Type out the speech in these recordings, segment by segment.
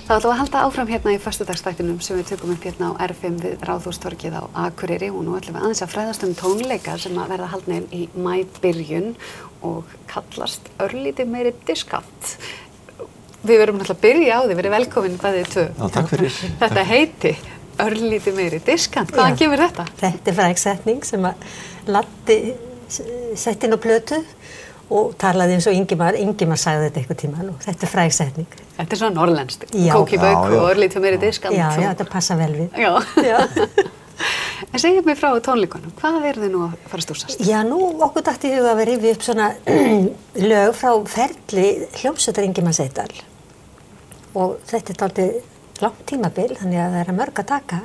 Það ætlum að halda áfram hérna í föstudagsþættinum sem við tökum upp hérna á R5 við Ráðhústorgið á Akureyri og nú ætlum við aðeins að fræðast tónleika sem að verða haldnir í maíbyrjun og kallast örlítið meiri diskant. Við verum náttúrulega að byrja á því, verið velkomin bæðið tvö. Já, takk fyrir. Þetta heiti örlítið meiri diskant. Hvaðan kemur þetta? Þetta frægsetning sem að Latti sett inn á plötu og talaði eins og Ingimar sagði þetta eitthvað tímann og þetta frægsetning. Þetta svona norrlenskt, kókibauk og örlítið meiri diskant. Já, þetta passa vel við. Já. En segjum mig frá tónleikunum, hvað eru þið nú að fara að stúrsast? Já, nú okkur dætti í huga að vera yfir upp svona lög frá ferli hljómsveitar Ingimars Eydal og þetta er dálítið langt tímabil, þannig að það er mörg að taka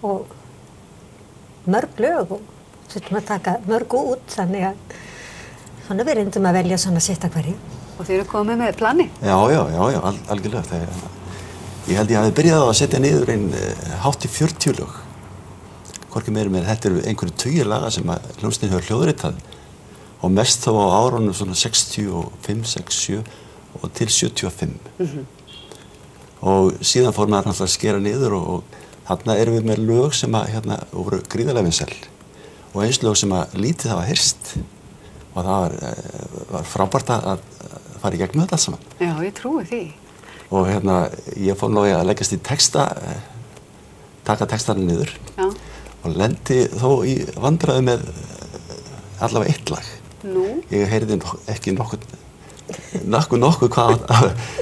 og mörg lög og þurfum að taka mörg út, þannig að svona við reyndum að velja svona sitt að hverju. Og þið eru komið með plani? Já, algjörlega. Ég held ég hafi byrjað á að setja niður hátt í 40 lög. Hvorki meira með þetta eru einhverju tugir laga sem að hljómsveitin hefur hljóðritað og mest þó á árunum svona 65, 67 og til 75. Og síðan fór maður náttúrulega að skera niður og þarna erum við með lög sem að voru gríðarlega vinsæl og eins lög sem að lítið hafa heyrst og það var frábært að fara í gegnum þetta allt saman. Já, ég trúi því. Og ég fór nú að leggjast í texta, taka textana niður og lendi þó í vandræðu með allavega eitt lag. Nú? Ég heyrði ekki nokkuð hvað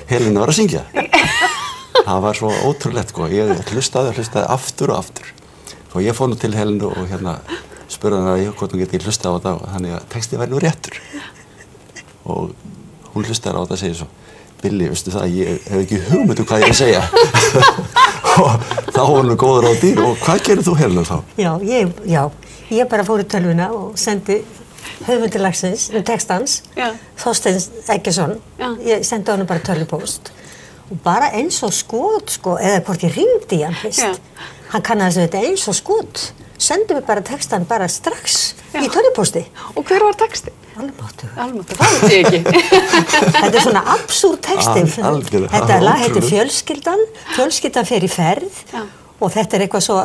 Helena var að syngja. Það var svo ótrúlegt, sko. Ég hlustaði aftur og aftur. Svo ég fór nú til Helenu og spurði hana hvort hún geti hlustað á þetta og þannig að textið væri nú réttur. Og hún hlustaði á þetta og segir svo, Billi, veistu það, ég hef ekki hugmynd hvað ég er að segja. Og þá var hún góður á dýr og hvað gerir þú Helena þá? Ég bara fór í tölvuna og sendi höfundilagsins, textans, Þorsteins Eggertsson. Ég sendi honum bara tölvupóst. Og bara eins og skot, eða hvort ég hringdi í hann fyrst. Hann kannaði þetta eins og skot. Sendi mig bara textan bara strax í tölvupósti. Og hver var texti? Almáttugur. Almáttugur, það veit ég ekki. Þetta er svona absúrt texti. Þetta lag heitir Fjölskyldan. Fjölskyldan fer í ferð. Og þetta er eitthvað svo,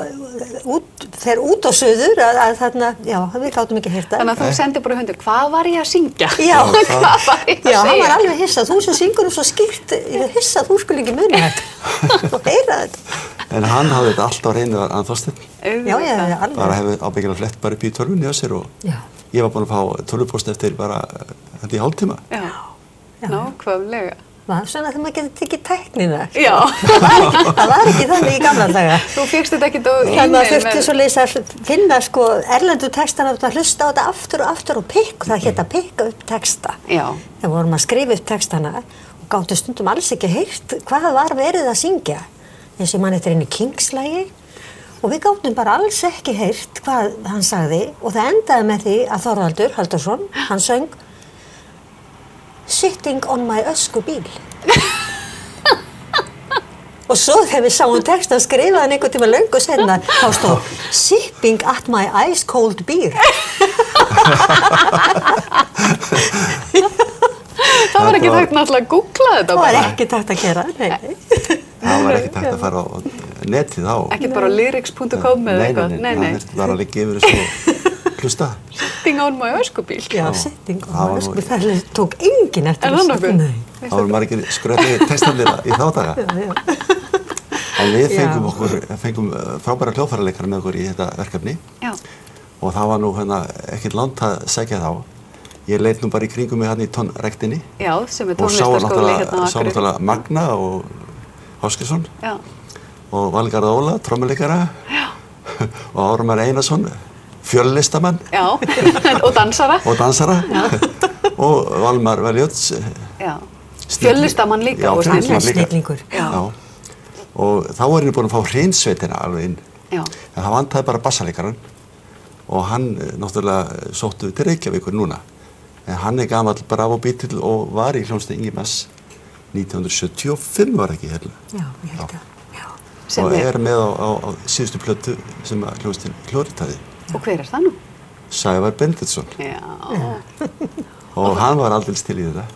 fer út á suður að þarna, við gátum ekki heyrt það. Þannig að þú sendir bara hundur, hvað var ég að syngja? Já, hvað var ég að segja? Já, hann var alveg hissað, þú sem syngur svo skýrt, ég er hissað, þú skulle ekki muna þetta og heyra þetta. En hann hafði þetta alltaf á hreinu að Þorsteinn. Já, alveg. Bara hefði ábyggilega flett bara upp í tölvunni á sér og ég var búin að fá tölvupóst eftir bara þetta í hálftíma. Já, nákvæmlega. Svona þegar maður getur tekið tæknina. Já. Það var ekki þannig í gamla daga. Þú fékkst þetta ekkert á e-mail. Þannig að þurfti svoleiðis að finna erlendu textana og hlusta á þetta aftur og það hét að pikka upp texta. Já. Þegar vorum að skrifa upp textana og gáttu stundum alls ekki heyrt hvað var verið að syngja. Eins og mann eftir einu Kings-lagi og við gáttum bara alls ekki heyrt hvað hann sagði og það endaði með því að Þorvaldur Halldórsson, hann söng Sitting on my öskubíl. Og svo þegar við sáum textan skrifaði hann einhvern tíma löngu seinna, þá stóð Sipping at my ice cold beer. Það var ekki takt náttúrulega að googla þetta bara. Það var ekki takt að gera, nei. Það var ekki takt að fara á netið á. Ekki bara lyrics.com eða eitthvað. Nei. Það þurfti bara að liggja yfir þessu hlusta. Sitting on my öskubíl. Já, sitting on my öskubíl. Það tók enginn eftir þessu. Það voru margir skröllið textanir í þá daga. En við fengum frábæra hljóðfæraleikara með okkur í þetta verkefni. Já. Og það var nú ekkert langt að segja þá. Ég leit nú bara í kringum mig í tónrektinni. Já, sem er tónlistarskóli hérna á Akureyri. Og sá náttúrulega Magna og Háskilsson. Já. Og Valgarð Óla, trommuleikara. Já. Og Ármar Einarsson, fjöllistamann. Já, og dansara. Og Valmar Veljóts. Já, fjöllistamann líka. Já, fjöllistamann líka. Já. Og þá var henni búin að fá hreinsveitina alveg inn. Já. En það vantaði bara bassaleikaran. Og hann náttúrulega sóttu til Reykjavíkur núna. En hann er gamall Bravo-bítill og var í hljómsveit Ingimars 1975 var ekki hérna. Já, ég held það. Og er með á síðustu plötu sem hljómsveitin hljóðritaði. Og hver er það nú? Sævar Benediktsson. Já. Og hann var aldils til í þetta.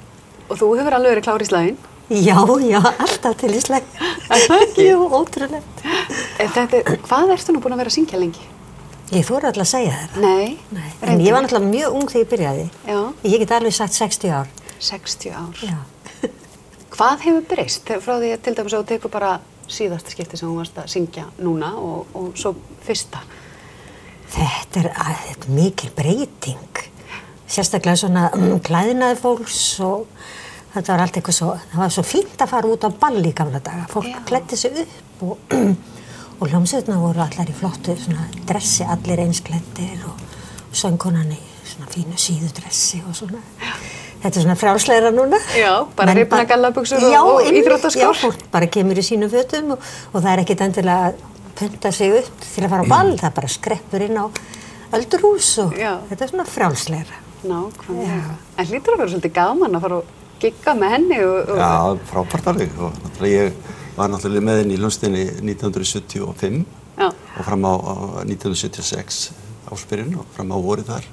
Og þú hefur alveg verið klár í slaginn? Já, alltaf til í slag. Jú, ótrúlegt. Hvað ertu nú búin að vera að syngja lengi? Ég þori alltaf að segja þér. Nei. En ég var náttúrulega mjög ung þegar ég byrjaði. Já. Ég get alveg sagt 60 ár. 60 ár. Já. Hvað hefur breyst frá því að til dæmis að þú tekur bara síðasta skipti sem þú varst að syngja núna og svo fyrsta? Þetta er mikil breyting. Sérstaklega svona klæðnaði fólks og þetta var allt eitthvað það var svo fínt að fara út á ball í gamla daga. Fólk klæddi sig upp og hljómsveitirnar voru allar í flottu svona dressi, allir einsklæddir og söngkonan í svona fínu síðudressi og svona. Þetta er svona frjálslegra núna. Já, bara rifna gallabuxur og íþróttaskór. Já, fólk bara kemur í sínu fötum og það er ekkit endilega að punta sig upp til að fara á ball, það bara skreppur inn á öldurhús og þetta er svona frjálslegra. Nákvæmlega. En hlýtur að vera svolítið gaman að fara og gigga með henni Já, frábært alveg og náttúrulega ég var náttúrulega með henni í hljómsveitinni 1975 og fram á 1976 ársbyrjun og fram á vorið þar.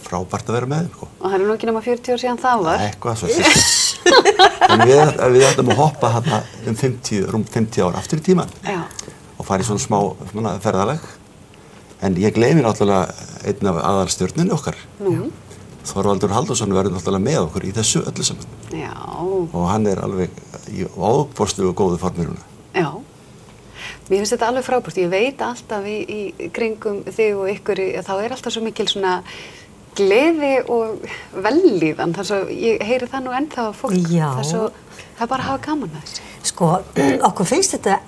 Frábært að vera með þeim. Og það er nú ekki nema 40 ár síðan það var. Eitthvað svo fyrst. En við ætlum að hoppa hérna rúm 50 ár aftur í tíman og fara í svona smá ferðalag. En ég gleymi náttúrulega einn af aðalstjörnunni okkar. Þorvaldur Halldórsson verður náttúrulega með okkur í þessu öllu saman. Já. Og hann er alveg í ábúrslu og góðu formir núna. Já. Mér finnst þetta alveg frábært. Ég veit alltaf í kringum þig og ykkur, þá er alltaf svo mikil svona gleði og vellíðan. Þar svo ég heyri það nú ennþá að fólk. Já. Það er bara að hafa gaman að þessu. Sko, okkur finnst þetta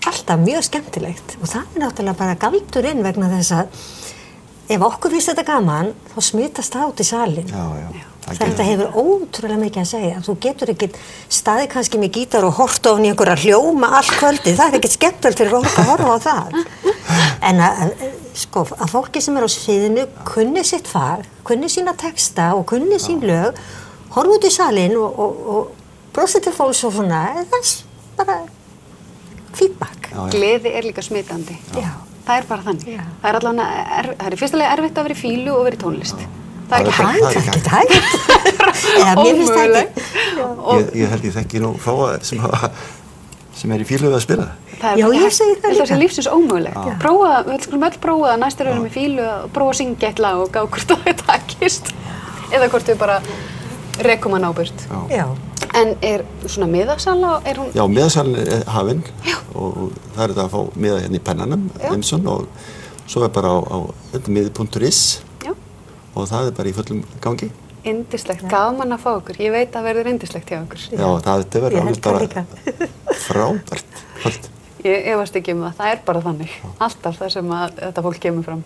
alltaf mjög skemmtilegt og það er náttúrulega bara galdurinn vegna þess að ef okkur finnst þetta gaman, þá smitast það út í salin. Já. Þetta hefur ótrúlega mikið að segja. Þú getur ekki staðið kannski með gítar og hort ofan í einhverja hljóma allt kvöldið. Það er ekkert skemmtilegt fyrir fólk að horfa á það. En að fólki sem er á sviðinu kunni sitt fag, kunni sína texta og kunni sín lög, horfa út í salin og brosi til fólks og svona, það er bara feedback. Gleði er líka smitandi. Já. Það er bara þannig. Það er allavega, það er í fyrsta lagi erfitt að vera í fílu og vera í tónlist. Það er ekki hægt. Mér finnst það ekki. Ég held ég þekki nú fáa sem er í fílu við að spila. Já, ég segi það líka. Það er lífsins ómögulegt. Við skulum öll prófa að næstur erum í fílu að prófa að syngja eitt lag og gá hvort það takist. Eða hvort við bara rekum hann áburt. Já. En er svona miðasala, er hún? Já, miðasalinn er hafinn og það er þetta að fá miða hérna í pennanum, Eimsson, og svo er bara á miði.is og það er bara í fullum gangi. Yndislegt, gaman að fá okkur. Ég veit að það verður yndislegt hjá okkur. Já, þetta verður alveg bara frábært. Ég efast ekki það, það er bara þannig. Alltaf það sem þetta fólk kemur fram.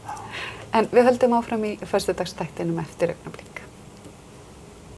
En við höldum áfram í föstudagsþættinum eftir augnablik.